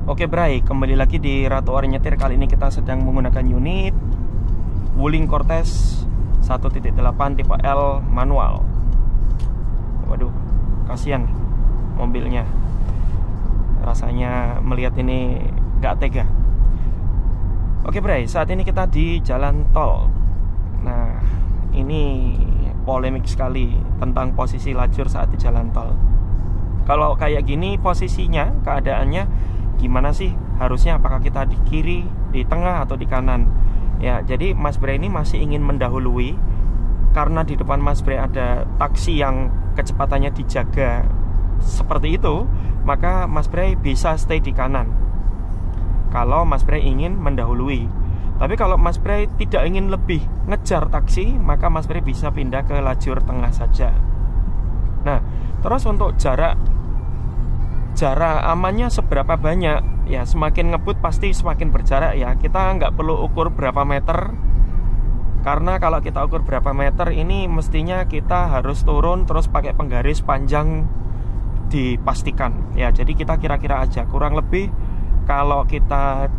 Oke Bray, kembali lagi di Ratu Ori Nyetir. Kali ini kita sedang menggunakan unit Wuling Cortez 1.8 tipe L manual. Waduh, kasihan mobilnya. Rasanya melihat ini gak tega. Oke Bray, saat ini kita di jalan tol. Nah, ini polemik sekali tentang posisi lajur saat di jalan tol. Kalau kayak gini posisinya, keadaannya gimana sih? Harusnya apakah kita di kiri, di tengah, atau di kanan? Ya, jadi Mas Bray ini masih ingin mendahului. Karena di depan Mas Bray ada taksi yang kecepatannya dijaga seperti itu, maka Mas Bray bisa stay di kanan kalau Mas Bray ingin mendahului. Tapi kalau Mas Bray tidak ingin lebih ngejar taksi, maka Mas Bray bisa pindah ke lajur tengah saja. Nah, terus untuk jarak amannya seberapa banyak? Ya, semakin ngebut pasti semakin berjarak ya. Kita nggak perlu ukur berapa meter, karena kalau kita ukur berapa meter ini mestinya kita harus turun terus pakai penggaris panjang dipastikan. Ya, jadi kita kira-kira aja. Kurang lebih kalau kita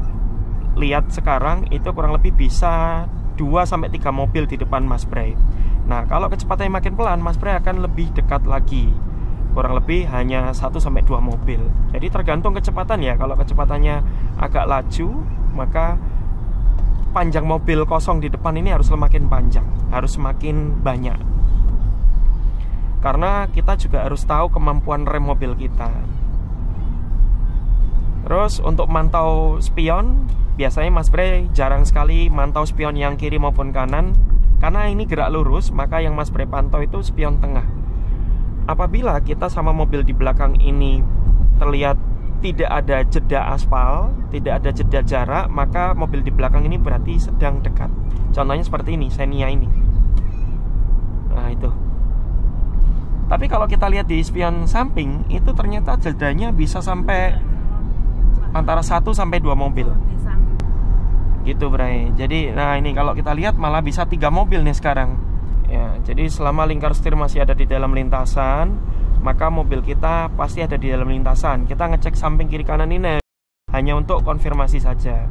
lihat sekarang itu kurang lebih bisa 2-3 mobil di depan Mas Bray. Nah, kalau kecepatannya makin pelan, Mas Bray akan lebih dekat lagi. Kurang lebih hanya 1-2 mobil. Jadi tergantung kecepatan ya. Kalau kecepatannya agak laju, maka panjang mobil kosong di depan ini harus semakin panjang, harus semakin banyak. Karena kita juga harus tahu kemampuan rem mobil kita. Terus untuk mantau spion, biasanya Mas Bray jarang sekali mantau spion yang kiri maupun kanan. Karena ini gerak lurus, maka yang Mas Bray pantau itu spion tengah. Apabila kita sama mobil di belakang ini terlihat tidak ada jeda aspal, tidak ada jeda jarak, maka mobil di belakang ini berarti sedang dekat. Contohnya seperti ini, Xenia ini. Nah itu. Tapi kalau kita lihat di spion samping, itu ternyata jedanya bisa sampai antara 1-2 mobil. Gitu Bray. Jadi nah ini kalau kita lihat malah bisa 3 mobil nih sekarang. Ya, jadi selama lingkar setir masih ada di dalam lintasan, maka mobil kita pasti ada di dalam lintasan. Kita ngecek samping kiri kanan ini hanya untuk konfirmasi saja.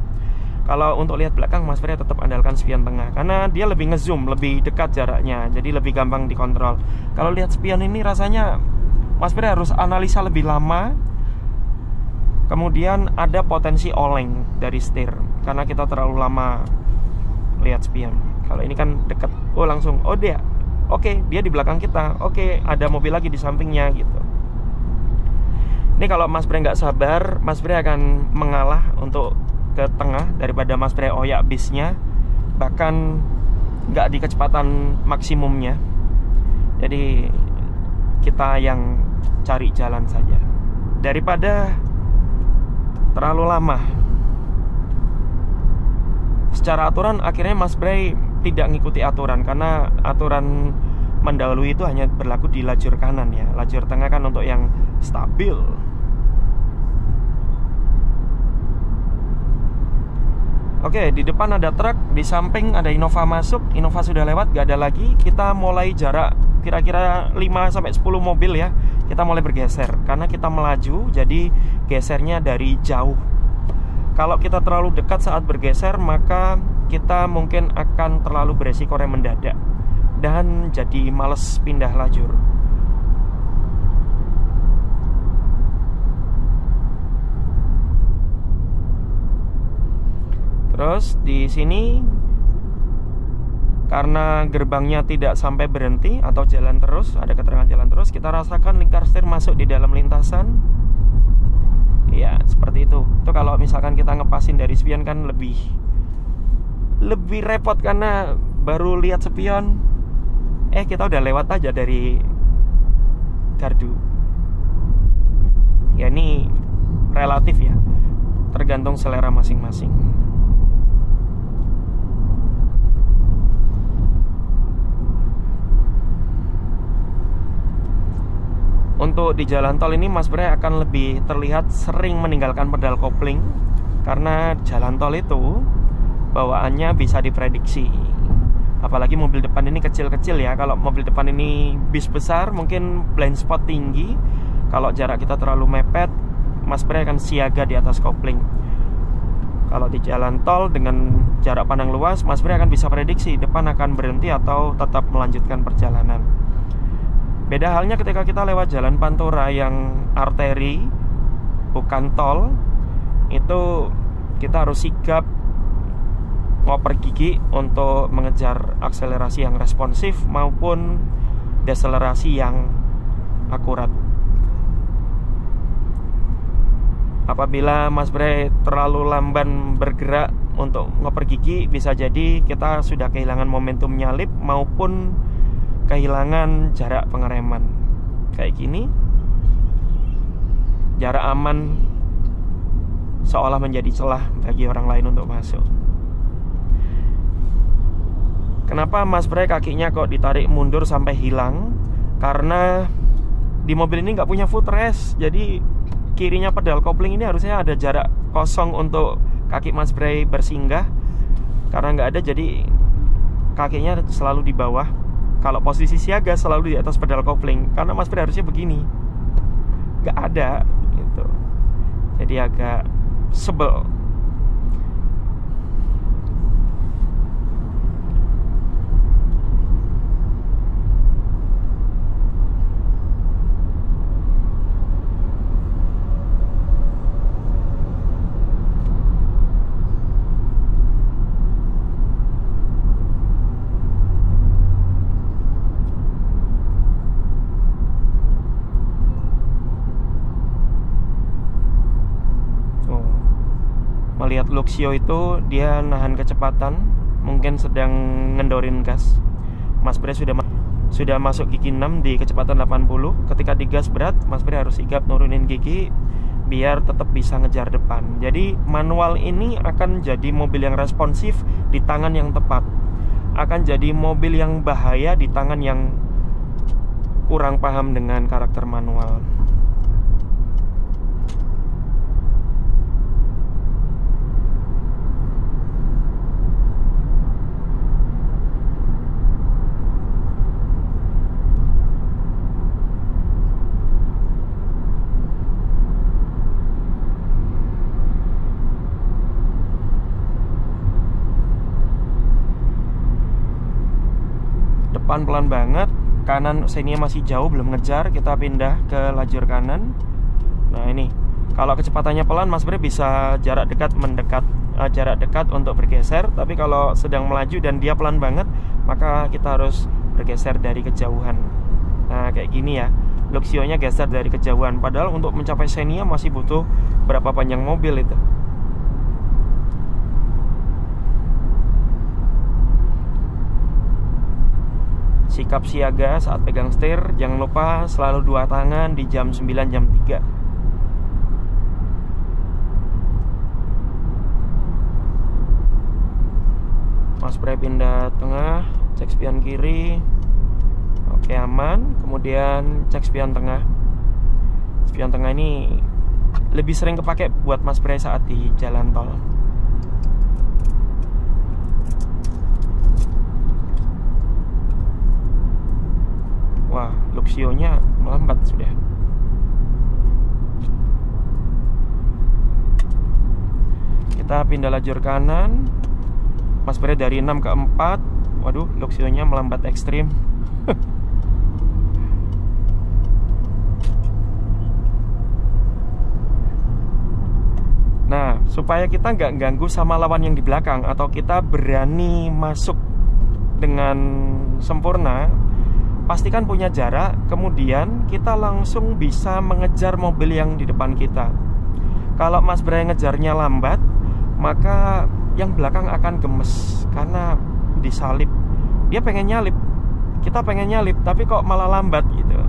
Kalau untuk lihat belakang, Mas Bray tetap andalkan spion tengah, karena dia lebih ngezoom, lebih dekat jaraknya, jadi lebih gampang dikontrol. Kalau lihat spion ini rasanya Mas Bray harus analisa lebih lama. Kemudian ada potensi oleng dari setir karena kita terlalu lama lihat spion. Kalau ini kan dekat, oh langsung, oh dia, oke, dia di belakang kita, oke, ada mobil lagi di sampingnya gitu. Ini kalau Mas Bray nggak sabar, Mas Bray akan mengalah untuk ke tengah daripada Mas Bray oyak bisnya, bahkan nggak di kecepatan maksimumnya. Jadi kita yang cari jalan saja daripada terlalu lama. Secara aturan akhirnya Mas Bray tidak mengikuti aturan, karena aturan mendahului itu hanya berlaku di lajur kanan ya. Lajur tengah kan untuk yang stabil. Oke, di depan ada truk, di samping ada Innova masuk. Innova sudah lewat, gak ada lagi. Kita mulai jarak kira-kira 5-10 mobil ya. Kita mulai bergeser karena kita melaju, jadi gesernya dari jauh. Kalau kita terlalu dekat saat bergeser, maka kita mungkin akan terlalu beresiko rem mendadak dan jadi males pindah lajur. Terus di sini karena gerbangnya tidak sampai berhenti atau jalan terus, ada keterangan jalan terus, kita rasakan lingkar setir masuk di dalam lintasan. Ya, seperti itu. Itu kalau misalkan kita ngepasin dari spion kan lebih repot, karena baru lihat spion kita udah lewat aja dari gardu. Ya ini relatif ya, tergantung selera masing-masing. Untuk di jalan tol ini Mas Bray akan lebih terlihat sering meninggalkan pedal kopling, karena jalan tol itu bawaannya bisa diprediksi. Apalagi mobil depan ini kecil-kecil ya. Kalau mobil depan ini bis besar mungkin blind spot tinggi. Kalau jarak kita terlalu mepet, Mas Bray akan siaga di atas kopling. Kalau di jalan tol dengan jarak pandang luas, Mas Bray akan bisa prediksi depan akan berhenti atau tetap melanjutkan perjalanan. Beda halnya ketika kita lewat jalan pantura yang arteri, bukan tol, itu kita harus sigap ngoper gigi untuk mengejar akselerasi yang responsif maupun deselerasi yang akurat. Apabila Mas Bray terlalu lamban bergerak untuk ngoper gigi, bisa jadi kita sudah kehilangan momentum nyalip maupun kehilangan jarak pengereman. Kayak gini, jarak aman seolah menjadi celah bagi orang lain untuk masuk. Kenapa Mas Bray kakinya kok ditarik mundur sampai hilang? Karena di mobil ini nggak punya footrest, jadi kirinya pedal kopling ini harusnya ada jarak kosong untuk kaki Mas Bray bersinggah. Karena nggak ada, jadi kakinya selalu di bawah. Kalau posisi siaga selalu di atas pedal kopling. Karena Mas Bray harusnya begini, nggak ada gitu. Jadi agak sebel. Melihat Luxio itu, dia nahan kecepatan, mungkin sedang ngendorin gas. Mas Bray sudah masuk gigi 6 di kecepatan 80. Ketika digas berat, Mas Bray harus sigap nurunin gigi biar tetap bisa ngejar depan. Jadi manual ini akan jadi mobil yang responsif di tangan yang tepat, akan jadi mobil yang bahaya di tangan yang kurang paham dengan karakter manual. Depan pelan banget, kanan Xenia masih jauh, belum ngejar. Kita pindah ke lajur kanan. Nah ini, kalau kecepatannya pelan, Mas Bray bisa jarak dekat mendekat, jarak dekat untuk bergeser. Tapi kalau sedang melaju dan dia pelan banget, maka kita harus bergeser dari kejauhan. Nah kayak gini ya, Luxio-nya geser dari kejauhan. Padahal untuk mencapai Xenia masih butuh berapa panjang mobil itu. Sikap siaga saat pegang setir. Jangan lupa selalu 2 tangan di jam 9, jam 3. Mas Bray pindah tengah, cek spion kiri. Oke, aman. Kemudian cek spion tengah. Spion tengah ini lebih sering kepake buat Mas Bray saat di jalan tol. Wah, Luxio-nya melambat sudah. Kita pindah lajur kanan. Mas Bray dari 6 ke 4. Waduh, Luxio-nya melambat ekstrim. Nah, supaya kita nggak ganggu sama lawan yang di belakang, atau kita berani masuk dengan sempurna, pastikan punya jarak, kemudian kita langsung bisa mengejar mobil yang di depan kita. Kalau Mas Bray ngejarnya lambat, maka yang belakang akan gemes karena disalip. Dia pengen nyalip, kita pengen nyalip, tapi kok malah lambat gitu.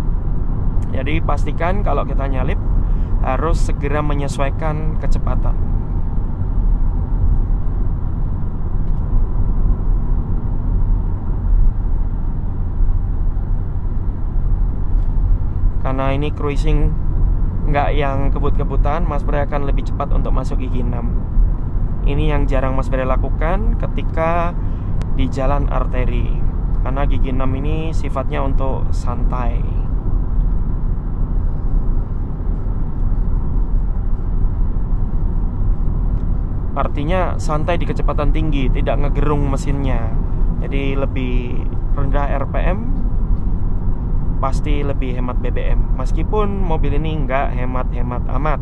Jadi pastikan kalau kita nyalip harus segera menyesuaikan kecepatan. Karena ini cruising nggak yang kebut-kebutan, Mas Bray akan lebih cepat untuk masuk gigi 6. Ini yang jarang Mas Bray lakukan ketika di jalan arteri, karena gigi 6 ini sifatnya untuk santai. artinya santai di kecepatan tinggi, tidak ngegerung mesinnya. Jadi lebih rendah RPM, pasti lebih hemat BBM. Meskipun mobil ini nggak hemat-hemat amat.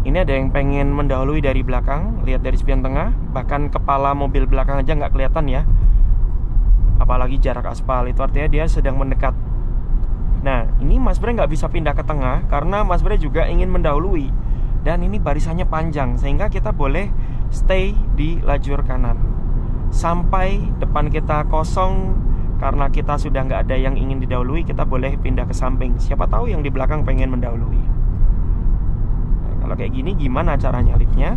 Ini ada yang pengen mendahului dari belakang, lihat dari spion tengah, bahkan kepala mobil belakang aja nggak kelihatan ya. Apalagi jarak aspal, itu artinya dia sedang mendekat. Nah, ini Mas Bre nggak bisa pindah ke tengah karena Mas Bre juga ingin mendahului. Dan ini barisannya panjang, sehingga kita boleh stay di lajur kanan sampai depan kita kosong. Karena kita sudah nggak ada yang ingin didahului, kita boleh pindah ke samping. Siapa tahu yang di belakang pengen mendahului. Kalau kayak gini gimana caranya liftnya?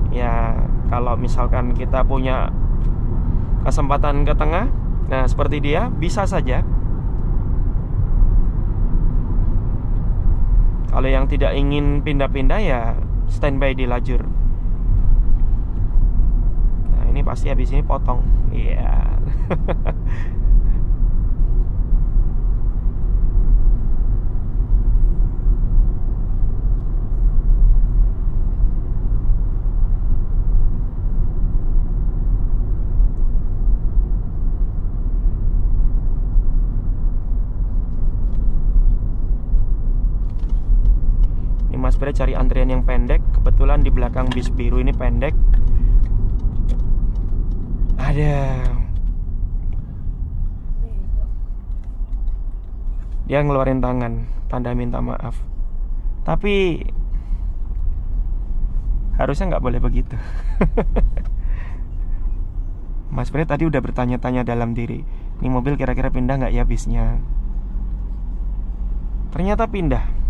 Ya kalau misalkan kita punya kesempatan ke tengah, nah seperti dia, bisa saja. Kalau yang tidak ingin pindah-pindah ya standby di lajur. Nah ini pasti habis ini potong. Iya. Mas Bre cari antrian yang pendek. Kebetulan di belakang bis biru ini pendek. Ada. Dia ngeluarin tangan, tanda minta maaf. Tapi harusnya nggak boleh begitu. Mas Bre tadi udah bertanya-tanya dalam diri, ini mobil kira-kira pindah nggak ya bisnya? Ternyata pindah.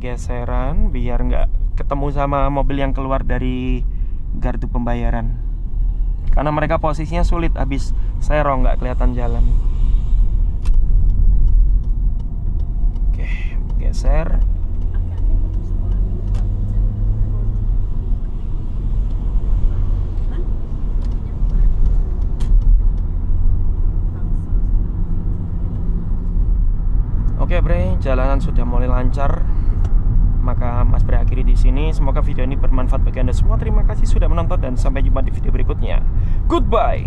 Geseran biar nggak ketemu sama mobil yang keluar dari gardu pembayaran, karena mereka posisinya sulit, habis serong nggak kelihatan jalan. Oke, geser. Oke Bre, jalanan sudah mulai lancar. Maka Mas Bre akhiri di sini. Semoga video ini bermanfaat bagi Anda semua. Terima kasih sudah menonton dan sampai jumpa di video berikutnya. Goodbye.